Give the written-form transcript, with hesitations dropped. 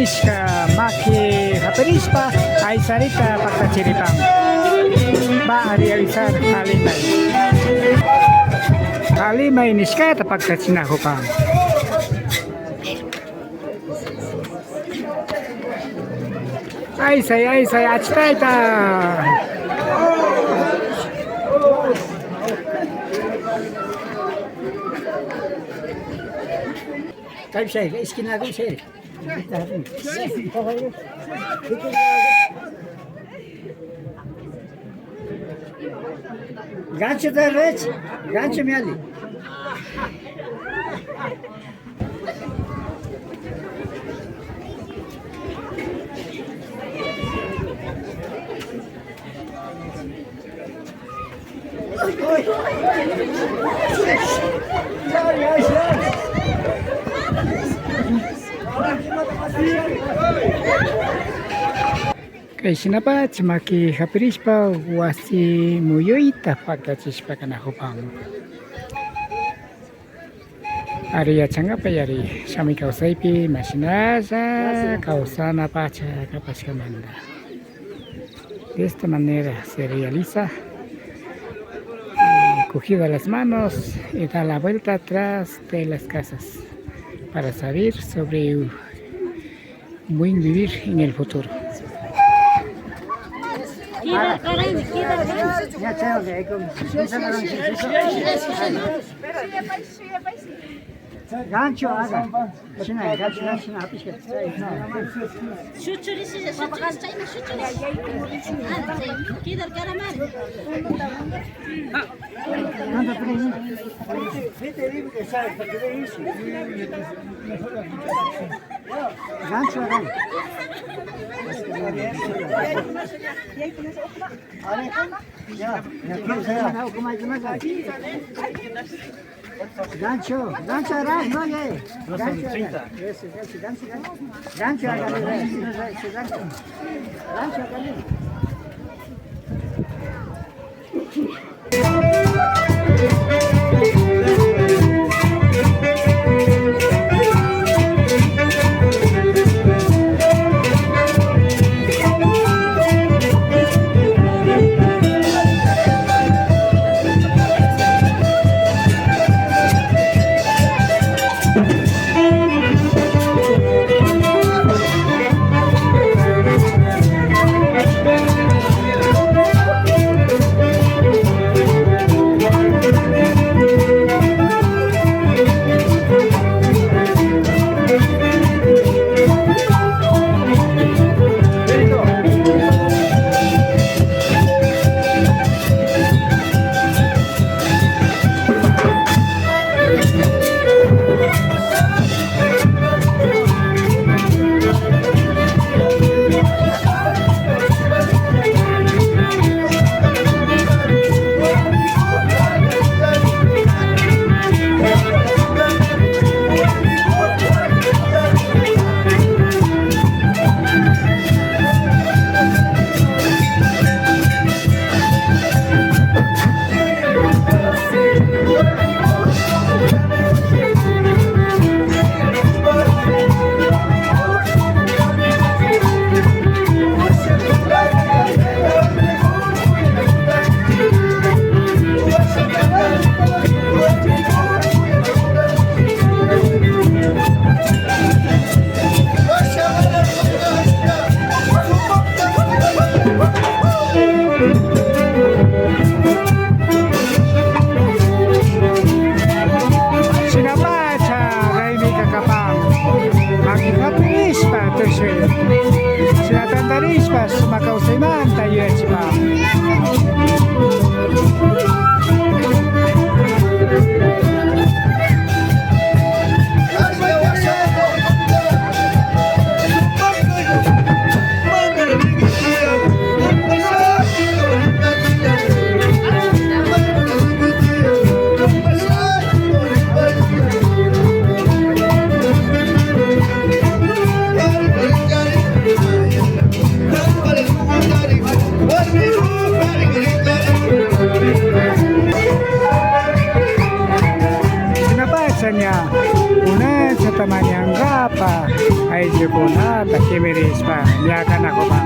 nishka maki haperispa ay sarita pagkachiripang ba realizar Halimay. Halimay nishka ta pagkachinahupang. Ay say achtaita. Kaip say, iskin ako say. Gancho da rech, gancho miali. Kay sinapa chimaki hapirispa wasi muyuita pagkachispa kanahupang. Ari achangapa yari sami kausaypi masinasa kausana pacha kapaskamanda. De esta manera se realiza cogida las manos y da la vuelta atrás de las casas para saber sobre un buen vivir en el futuro. Gancho haga. Sina gancho hapisket. Şuçuri size şuçuri sayma şuçuri. Kidar karamar. Anda por ahí. Gancho haga. Gancho, gancho harás, no ye. Gancho harás. Gancho harás. Gancho harás. Una sa tamanyang gapa ay ko na takimiris pa. Niyakan ako pa.